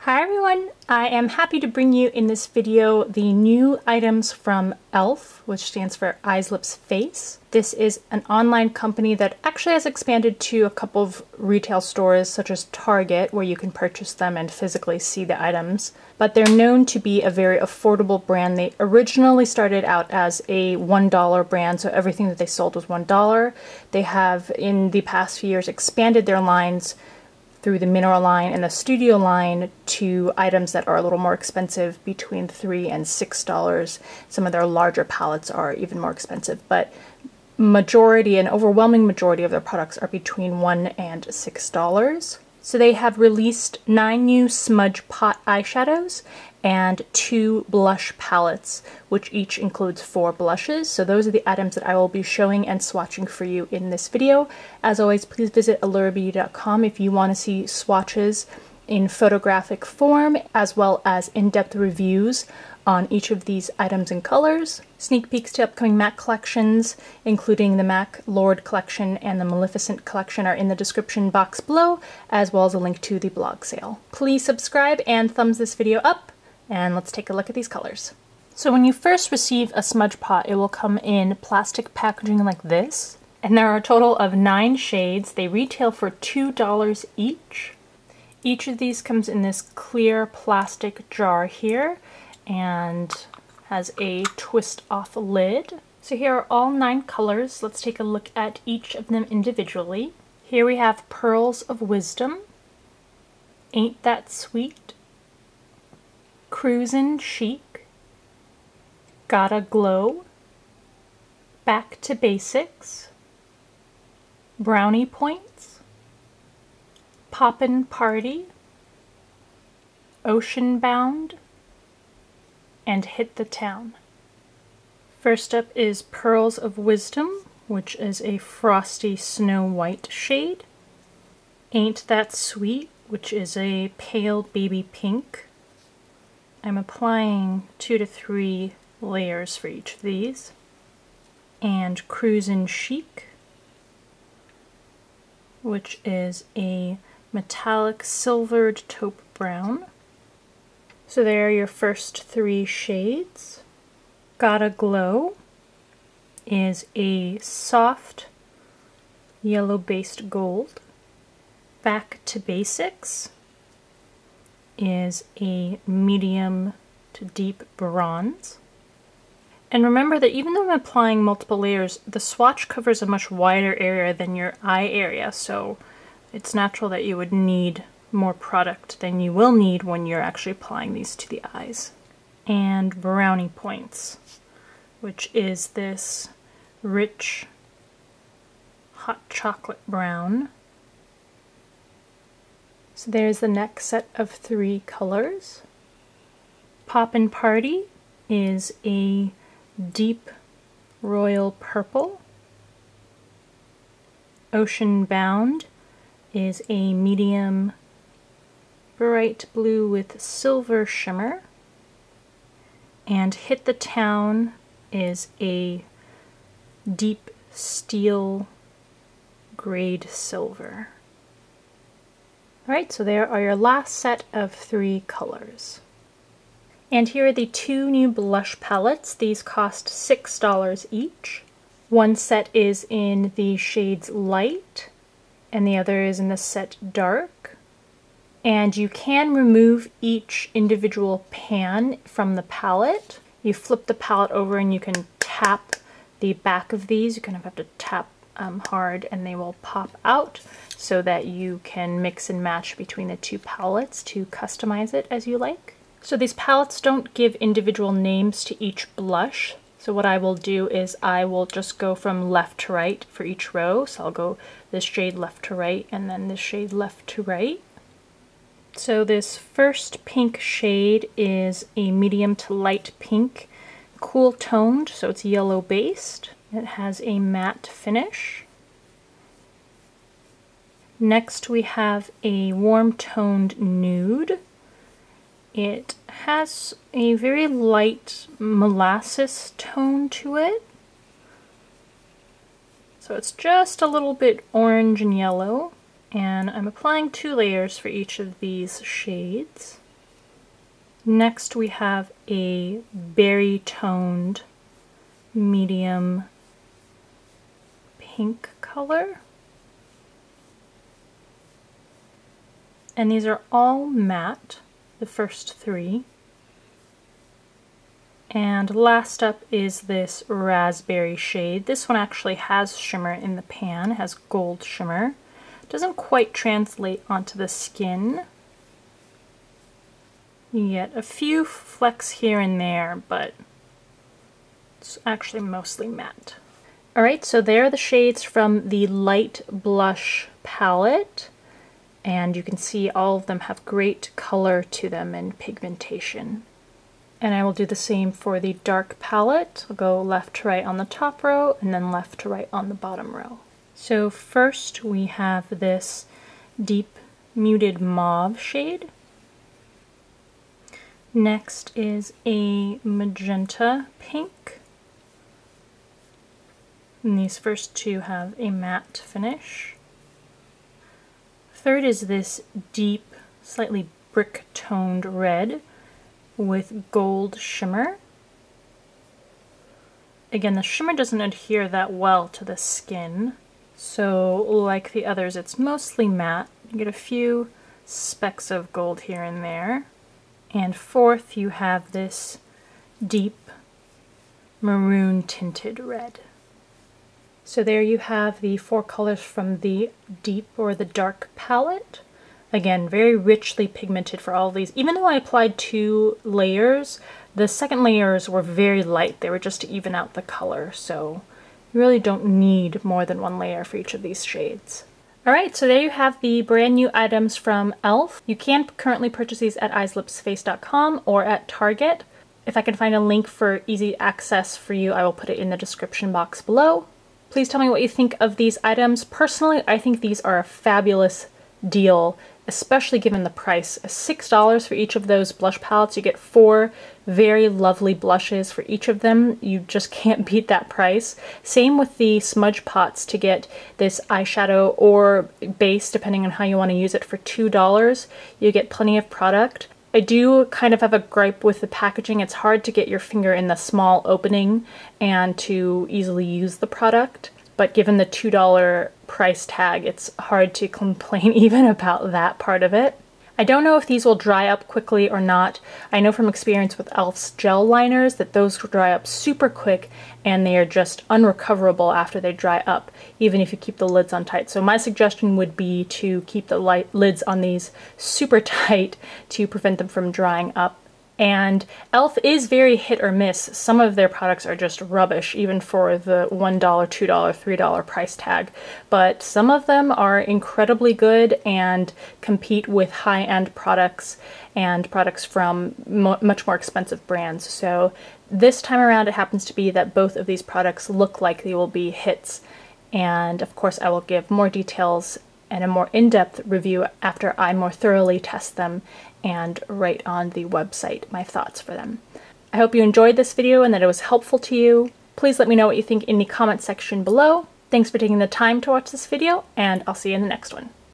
Hi everyone! I am happy to bring you in this video the new items from e.l.f, which stands for Eyes, Lips, Face. This is an online company that actually has expanded to a couple of retail stores such as Target, where you can purchase them and physically see the items. But they're known to be a very affordable brand. They originally started out as a $1 brand, so everything that they sold was $1. They have in the past few years expanded their lines through the mineral line and the studio line to items that are a little more expensive, between $3 and $6. Some of their larger palettes are even more expensive, but an overwhelming majority of their products are between $1 and $6. So they have released 9 new Smudge Pot eyeshadows and 2 blush palettes, which each includes 4 blushes. So those are the items that I will be showing and swatching for you in this video. As always, please visit allurabeauty.com if you want to see swatches in photographic form, as well as in-depth reviews on each of these items and colors. Sneak peeks to upcoming MAC collections, including the MAC Lord collection and the Maleficent collection, are in the description box below, as well as a link to the blog sale. Please subscribe and thumbs this video up, and let's take a look at these colors. So when you first receive a smudge pot, it will come in plastic packaging like this, and there are a total of 9 shades. They retail for $2 each. Each of these comes in this clear plastic jar here, and has a twist off lid. So here are all 9 colors. Let's take a look at each of them individually. Here we have Pearls of Wisdom, Ain't That Sweet, Cruisin' Chic, Gotta Glow, Back to Basics, Brownie Points, Poppin' Party, Ocean Bound, and Hit the Town. First up is Pearls of Wisdom, which is a frosty snow white shade. Ain't That Sweet, which is a pale baby pink. I'm applying 2 to 3 layers for each of these. And Cruisin' Chic, which is a metallic silvered taupe brown. So there are your first 3 shades. Gotta Glow is a soft yellow-based gold. Back to Basics is a medium to deep bronze. And remember that even though I'm applying multiple layers, the swatch covers a much wider area than your eye area, so it's natural that you would need more product than you will need when you're actually applying these to the eyes. And Brownie Points, which is this rich hot chocolate brown. So there's the next set of 3 colors. Poppin' Party is a deep royal purple. Ocean Bound is a medium bright blue with silver shimmer. And Hit the Town is a deep steel grade silver. Alright, so there are your last set of 3 colors. And here are the 2 new blush palettes. These cost $6 each. One set is in the shades Light, and the other is in the set Dark. And you can remove each individual pan from the palette. You flip the palette over and you can tap the back of these. You kind of have to tap hard and they will pop out so that you can mix and match between the 2 palettes to customize it as you like. So these palettes don't give individual names to each blush. So what I will do is I will just go from left to right for each row. So I'll go this shade left to right and then this shade left to right. So this first pink shade is a medium to light pink, cool toned, so it's yellow based. It has a matte finish. Next we have a warm toned nude. It has a very light molasses tone to it. So it's just a little bit orange and yellow. And I'm applying 2 layers for each of these shades. Next we have a berry toned medium pink color. And these are all matte, the first three. And last up is this raspberry shade. This one actually has shimmer in the pan, has gold shimmer. Doesn't quite translate onto the skin. You get a few flecks here and there, but it's actually mostly matte. Alright, so there are the shades from the light blush palette. And you can see all of them have great color to them and pigmentation. And I will do the same for the dark palette. I'll go left to right on the top row and then left to right on the bottom row. So first we have this deep muted mauve shade. Next is a magenta pink. And these first two have a matte finish. Third is this deep, slightly brick-toned red with gold shimmer. Again, the shimmer doesn't adhere that well to the skin, so like the others, it's mostly matte. You get a few specks of gold here and there. And fourth, you have this deep maroon tinted red. So there you have the four colors from the deep or the dark palette. Again, very richly pigmented for all of these. Even though I applied 2 layers, the second layers were very light. They were just to even out the color, so you really don't need more than 1 layer for each of these shades. Alright, so there you have the brand new items from e.l.f. You can currently purchase these at eyeslipsface.com or at Target. If I can find a link for easy access for you, I will put it in the description box below. Please tell me what you think of these items. Personally, I think these are a fabulous deal, especially given the price. $6 for each of those blush palettes. You get 4 very lovely blushes for each of them. You just can't beat that price. Same with the Smudge Pots to get this eyeshadow or base, depending on how you want to use it, for $2. You get plenty of product. I do kind of have a gripe with the packaging. It's hard to get your finger in the small opening and to easily use the product. But given the $2 price tag, it's hard to complain even about that part of it. I don't know if these will dry up quickly or not. I know from experience with e.l.f.'s gel liners that those dry up super quick and they are just unrecoverable after they dry up, even if you keep the lids on tight. So my suggestion would be to keep the lids on these super tight to prevent them from drying up. And e.l.f. is very hit or miss. Some of their products are just rubbish, even for the $1, $2, $3 price tag. But some of them are incredibly good and compete with high-end products and products from much more expensive brands. So this time around it happens to be that both of these products look like they will be hits. And of course I will give more details and a more in-depth review after I more thoroughly test them and write on the website my thoughts for them. I hope you enjoyed this video and that it was helpful to you. Please let me know what you think in the comment section below. Thanks for taking the time to watch this video, and I'll see you in the next one.